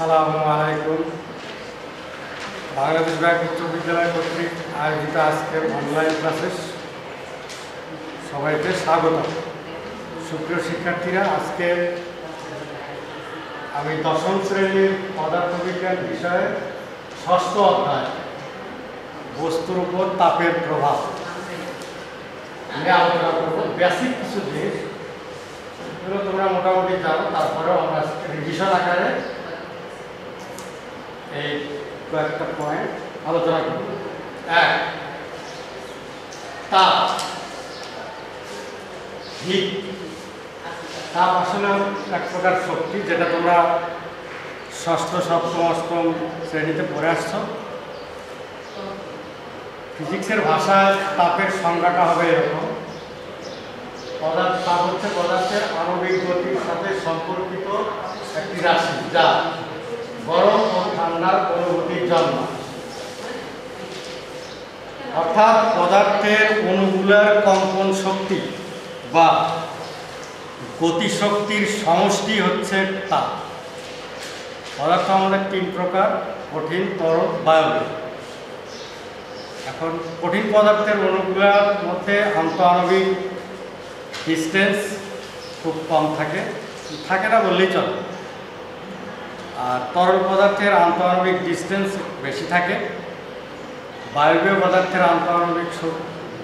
আসসালামু আলাইকুম। বাংলাদেশ ব্যাংক উচ্চ বিদ্যালয় কর্তৃক আয়োজিত আজকের অনলাইন ক্লাসে সবাইকে স্বাগত। সুপ্রিয় শিক্ষার্থীরা, আজকে আমি দশম শ্রেণীর পদার্থবিজ্ঞান বিষয়ে ষষ্ঠ অধ্যায় বস্তুর উপর তাপের প্রভাব নিয়ে আলোচনা করব। বেসিক কিছু জিনিস এগুলো তোমরা মোটামুটি জানো, তারপরেও আমরা রিভিশন আকারে এই কয়েকটা পয়েন্ট আলোচনা করব। এক, তাপ। হিট। তাপ আসলে এক প্রকার শক্তি, যেটা তোমরা ষষ্ঠ, সপ্তম, অষ্টম শ্রেণীতে পড়ে আসছো। ফিজিক্সের ভাষায় তাপের সংজ্ঞাটা হবে এরকম: তাপ হচ্ছে পদার্থের আণবিক গতির সাথে সম্পর্কিত একটি রাশি, যা গরম ও ঠান্ডার অনুভূতির জন্ম। অর্থাৎ পদার্থের অণুগুলোর কম্পন শক্তি বা গতিশক্তির সমষ্টি হচ্ছে তাপ। পদার্থ আমাদের তিন প্রকার: কঠিন, তরল, বায়বীয়। এখন কঠিন পদার্থের অণুগুলোর মধ্যে আন্তঃআণবিক ডিস্টেন্স খুব কম থাকে না বললেই চলে। আর তরল পদার্থের আন্তঃআণবিক ডিস্টেন্স বেশি থাকে। বায়বীয় পদার্থের আন্তঃআণবিক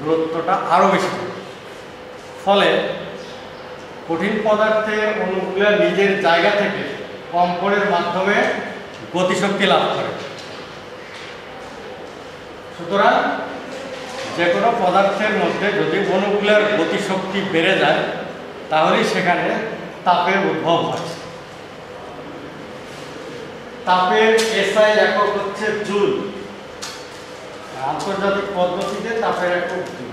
দূরত্বটা আরও বেশি থাকে। ফলে কঠিন পদার্থের অণুগুলো নিজের জায়গা থেকে কম্পনের মাধ্যমে গতিশক্তি লাভ করে। সুতরাং যে কোনো পদার্থের মধ্যে যদি অণুগুলোর গতিশক্তি বেড়ে যায়, তাহলেই সেখানে তাপের উদ্ভব হয়। তাপের এসআই একক হচ্ছে জুল। আন্তর্জাতিক পদ্ধতিতে তাপের একক জুল।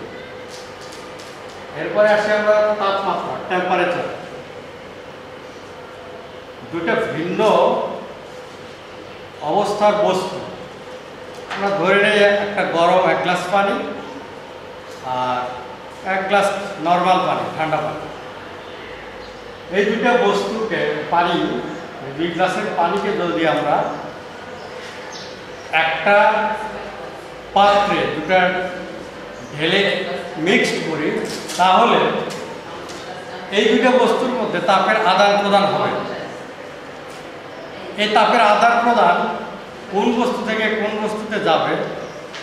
এরপরে আসে আমরা তাপমাত্রা, টেম্পারেচার। দুটো ভিন্ন অবস্থার বস্তু। আমরা ধরে নিই একটা গরম এক গ্লাস পানি আর এক গ্লাস নর্মাল পানি, ঠান্ডা পানি। এই দুটো বস্তুকে, পানি, দুই গ্লাসের পানিকে যদি আমরা একটা পাত্রে দুটা ঢেলে মিক্সড করি, তাহলে এই দুটো বস্তুর মধ্যে তাপের আদান প্রদান হবে। এই তাপের আদান প্রদান কোন বস্তু থেকে কোন বস্তুতে যাবে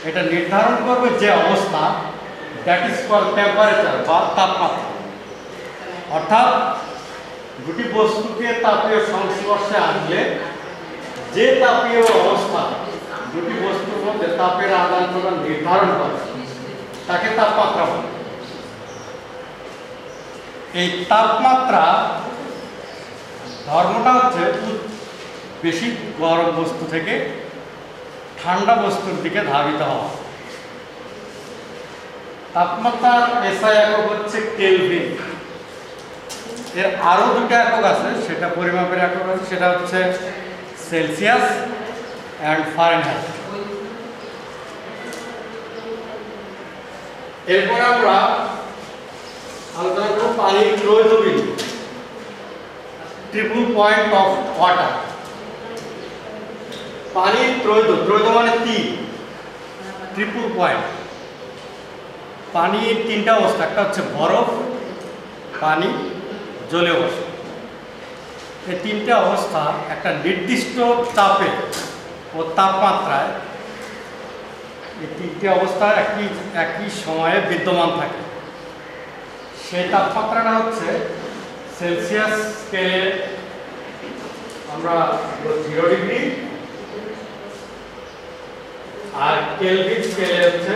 এটা নির্ধারণ করবে যে অবস্থা, দ্যাট ইজ কল্ড টেম্পারেচার বা তাপমাত্রা। অর্থাৎ দুটি বস্তুকে তাপীয় সংস্পর্শে আনলে যে তাপীয় অবস্থা দুটি বস্তুর মধ্যে তাপের আদান প্রদান নির্ধারণ করে তাকে তাপমাত্রা বলে। এই তাপমাত্রা ধর্মটা হচ্ছে বেশি গরম বস্তু থেকে ঠান্ডা বস্তুর দিকে ধাবিত হওয়া। তাপমাত্রার এসআই একক হচ্ছে কেলভিন। এর আরো দুটো একক আছে, সেটা পরিমাপের একক আছে, সেটা হচ্ছে সেলসিয়াস অ্যান্ড ফারেনহাইট। এরপর আমরা আলোচনা করব পানির ত্রৈধ বিন্দু, ট্রিপল পয়েন্ট অফ ওয়াটার। পানির ত্রৈধ, ত্রৈধ মানে তিন, ট্রিপল পয়েন্ট। পানির তিনটা অবস্থা: একটা হচ্ছে বরফ, পানি, জলীয় বাষ্প। এই তিনটা অবস্থা একটা নির্দিষ্ট চাপে ও তাপমাত্রায়, এই তিনটি অবস্থা একই সময়ে বিদ্যমান থাকে। সেই তাপমাত্রাটা হচ্ছে সেলসিয়াস স্কেলে আমরা 0 ডিগ্রি, আর কেলভিন স্কেলে হচ্ছে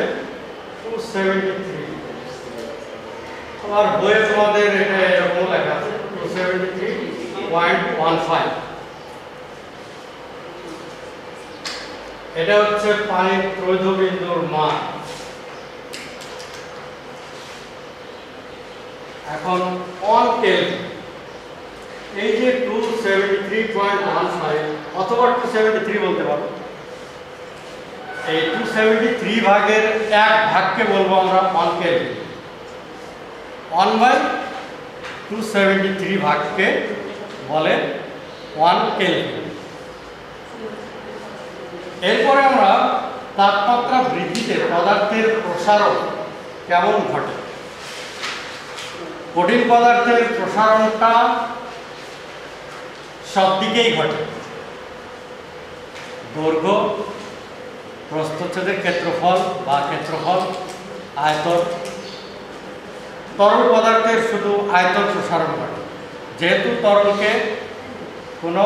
273। আমার বইয়ে তোমাদের এটা এরকম লেখা আছে 273.15। এটা হচ্ছে পানির ত্রৈধ বিন্দুর মান। এখন 1 কেলভিন, এই যে 273.15 অথবা 273 বলতে পারো, এই 273 ভাগের 1 ভাগকে বলবো আমরা 1 কেলভিন। 1/273 ভাগকে বলে 1 কেলভিন। এরপরে আমরা তাপমাত্রা বৃদ্ধিতে পদার্থের প্রসারণ কেমন ঘটে। কঠিন পদার্থের প্রসারণটা সব দিকেই ঘটে, দৈর্ঘ্য, প্রস্থচ্ছেদের ক্ষেত্রফল বা ক্ষেত্রফল, আয়তন। তরল পদার্থের শুধু আয়তন প্রসারণ ঘটে, যেহেতু তরলকে কোনো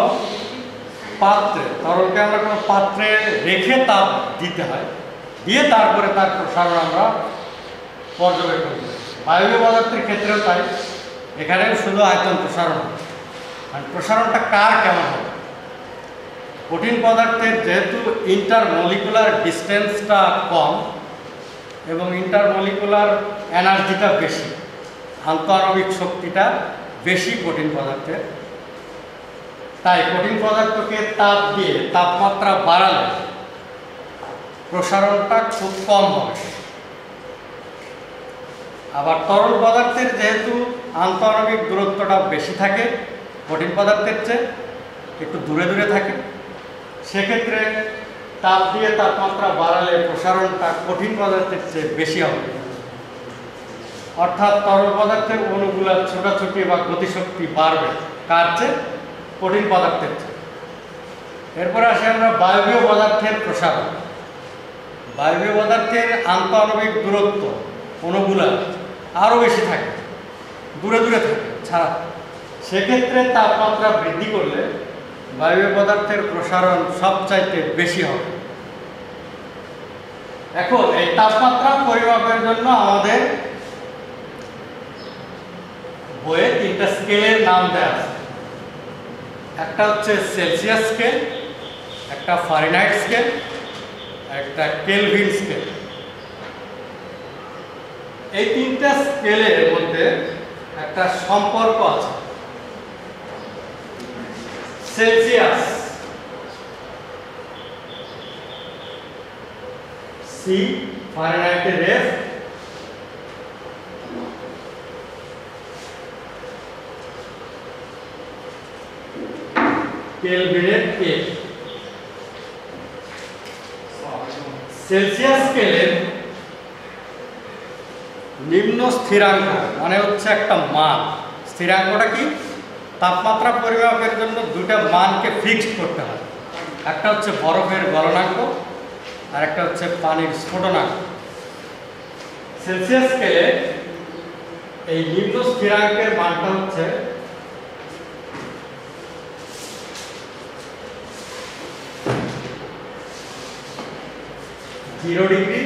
পাত্রে রেখে তাপ দিতে হয়, দিয়ে তারপরে তার প্রসারণ আমরা পর্যবেক্ষণ করি। বায়বীয় পদার্থের ক্ষেত্রেও তাই, এখানেও শুধু আয়তন প্রসারণ। আর প্রসারণটা কার কেমন হবে? কঠিন পদার্থের যেহেতু ইন্টারমলিকুলার ডিস্টেন্সটা কম এবং ইন্টারমলিকুলার এনার্জিটা বেশি, আন্তঃআণবিক শক্তিটা বেশি কঠিন পদার্থের, তাই কঠিন পদার্থকে তাপ দিয়ে তাপমাত্রা বাড়ালে প্রসারণটা খুব কম হবে। আবার তরল পদার্থের যেহেতু আন্তঃআণবিক দূরত্বটা বেশি থাকে, কঠিন পদার্থের চেয়ে একটু দূরে দূরে থাকে, সেক্ষেত্রে তাপ দিয়ে তাপমাত্রা বাড়ালে প্রসারণটা কঠিন পদার্থের চেয়ে বেশি হবে। অর্থাৎ তরল পদার্থের অণুগুলোর ছোটাছুটি বা গতিশক্তি বাড়বে কার চেয়ে? কঠিন পদার্থের চেয়ে। এরপরে আসে আমরা বায়বীয় পদার্থের প্রসারণ। বায়বীয় পদার্থের আন্তঃআণবিক দূরত্ব অণুগুলা আরও বেশি থাকে, দূরে দূরে থাকে ছাড়া, সেক্ষেত্রে তাপমাত্রা বৃদ্ধি করলে বায়বীয় পদার্থের প্রসারণ সবচাইতে বেশি হবে। এখন এই তাপমাত্রা পরিমাপের জন্য আমাদের বইয়ে 3টা স্কেলের নাম দেওয়া আছে। একটা হচ্ছে সেলসিয়াস স্কেল, একটা ফারেনহাইট স্কেল, একটা কেলভিন স্কেল। এই 3টা স্কেলের মধ্যে একটা সম্পর্ক আছে। সেলসিয়াস সি, ফারেনহাইটের এফ, কেলভিনের কে। সেলসিয়াস স্কেলের নিম্ন স্থিরাঙ্ক মানে হচ্ছে একটা মান। স্থিরাঙ্কটা কি? তাপমাত্রা পরিমাপের জন্য দুটা মানকে ফিক্সড করতে হয়, একটা হচ্ছে বরফের গলনাঙ্ক আর একটা হচ্ছে পানির স্ফুটনাঙ্ক। সেলসিয়াস স্কেলে এই নিম্ন স্থিরাঙ্কের মানটা হচ্ছে 0 ডিগ্রি,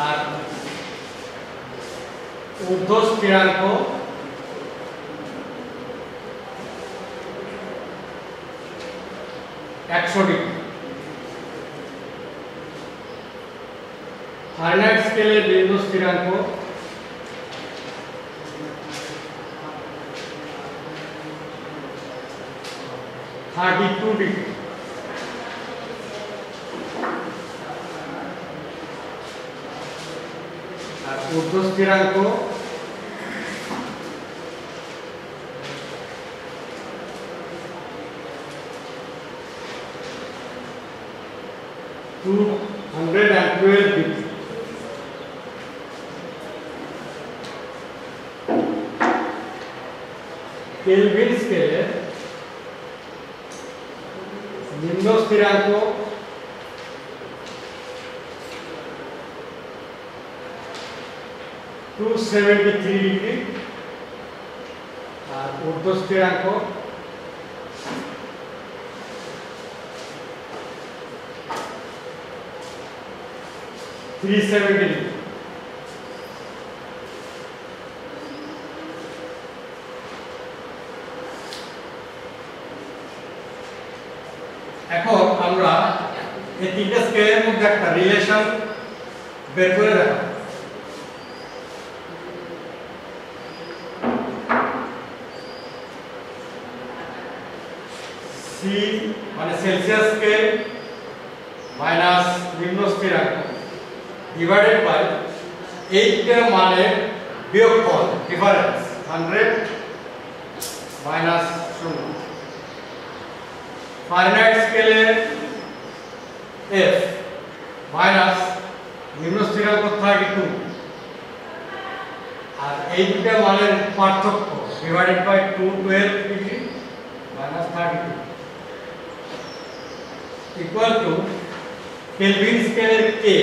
আর ঊর্ধ্ব স্থিরাঙ্ক 100 ডিগ্রি। ফারেনহাইট স্কেলের নিম্ন স্থিরাঙ্ক 32 ডিগ্রি। আর ঊর্ধ্ব স্থিরাঙ্ক 212 ডিগ্রি। কেলভিন স্কেলে নিম্ন স্থিরাঙ্ক 273 ডিগ্রি, আর ঊর্ধ্ব স্থিরাঙ্ক 370 ডিগ্রি। এখন আমরা এই 3টা স্কেলের মধ্যে একটা রিলেশন বের করে দেখাবো। সি মানে সেলসিয়াস স্কেল মাইনাস নিম্ন স্থিরাঙ্ক ডিভাইডেড বাই 8 মানের বিয়োগফল, ডিফারেন্স 100 মাইনাস 0। ফারেনহাইট স্কেলে এফ মাইনাস নিম্ন স্থিরাঙ্ক 32 আর এই দুটো মানের পার্থক্য divided by 212 degree minus 32 equal to Kelvin স্কেলের কে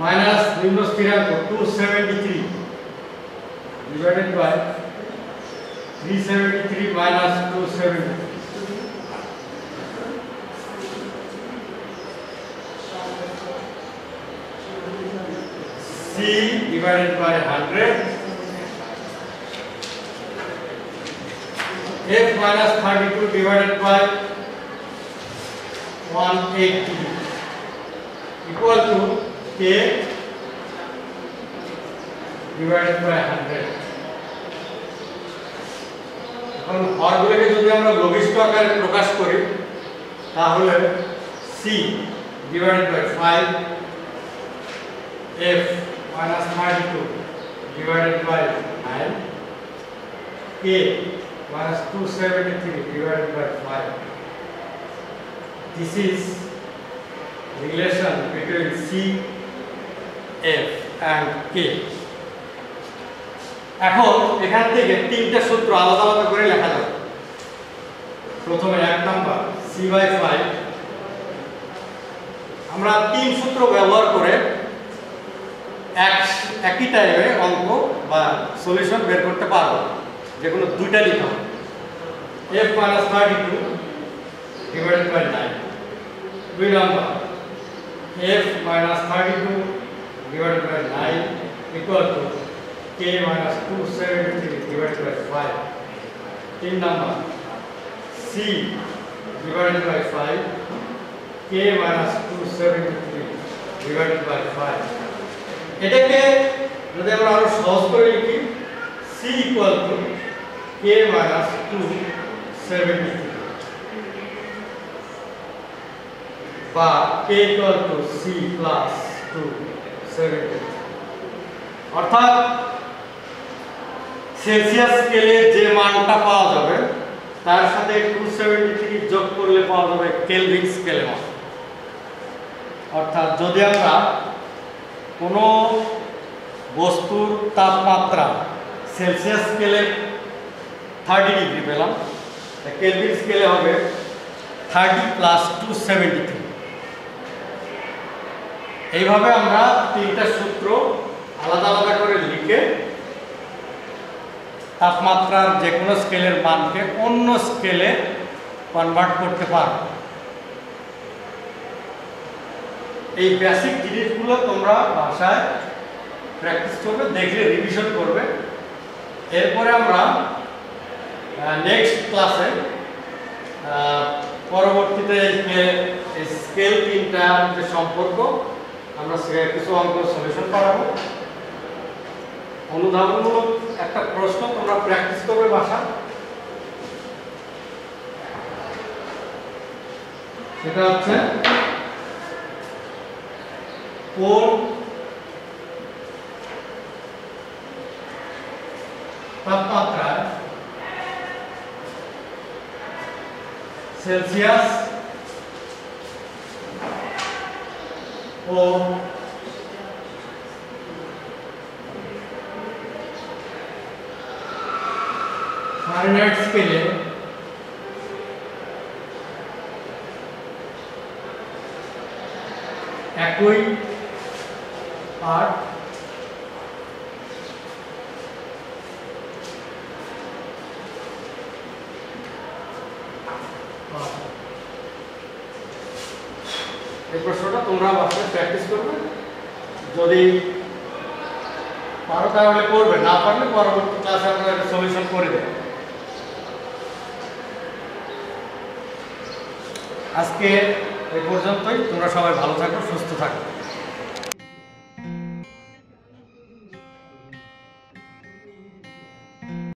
মাইনাস নিম্ন স্থিরাঙ্ক 273 divided by 373 minus 273 C divided by 100 F minus 32 divided by 180 equal to K divided by 100 এখন হরগুলোকে যদি আমরা লঘিষ্ঠ আকারে প্রকাশ করি তাহলে C divided by 5 F minus 32 divided by 9 K minus 273 divided by 5 this is relation between C F and K এখন এখান থেকে তিনটা সূত্র আলাদা আলাদা করে লেখা যাবে প্রথমে এক নাম্বার C/5 আমরা তিন সূত্র ব্যবহার করে একই টাইমে অঙ্ক বা সলিউশন বের করতে পারবো যে কোনো দুইটা লিখা হবে F minus 32 divided by 9 দুই number F minus 32 divided by 9 equal to K minus 273 divided by 5 তিন number C divided by 5 K minus 273 divided by 5 এটাকে যদি আমরা আরো সহজ করে লিখি C equal to K minus 273 বা K equal to C plus 273 অর্থাৎ সেলসিয়াস স্কেলে যে মানটা পাওয়া যাবে তার সাথে 273 যোগ করলে পাওয়া যাবে কেলভিন স্কেলে মান অর্থাৎ যদি আমরা কোনো বস্তুর তাপমাত্রা সেলসিয়াস স্কেলে 30 ডিগ্রি পেলাম কেলভিন স্কেলে হবে 30 প্লাস 273 এইভাবে আমরা তিনটা সূত্র আলাদা আলাদা করে লিখে তাপমাত্রার যে কোনো স্কেলের মানকে অন্য স্কেলে কনভার্ট করতে পারব এই বেসিক জিনিসগুলো তোমরা ভাষায় প্র্যাকটিস করবে দেখলে রিভিশন করবে এরপরে আমরা নেক্সট ক্লাসে পরবর্তীতে স্কেল তিনটার যে সম্পর্ক আমরা কিছু অঙ্ক সলিউশন করাবো অনুধাবনমূলক একটা প্রশ্ন তোমরা প্র্যাকটিস করবে ভাষা সেটা হচ্ছে কোন তাপমাত্রায় সেলসিয়াস ও ফারেনহাইট স্কেলে একই পার্ট এই প্রশ্নটা তোমরা বাসায় প্র্যাকটিস করবে যদি পারো তাহলে করবে না পারলে পরবর্তী ক্লাসে আমরা সলিউশন করে দেব আজকে এই পর্যন্তই তোমরা সবাই ভালো থাকো সুস্থ থাকো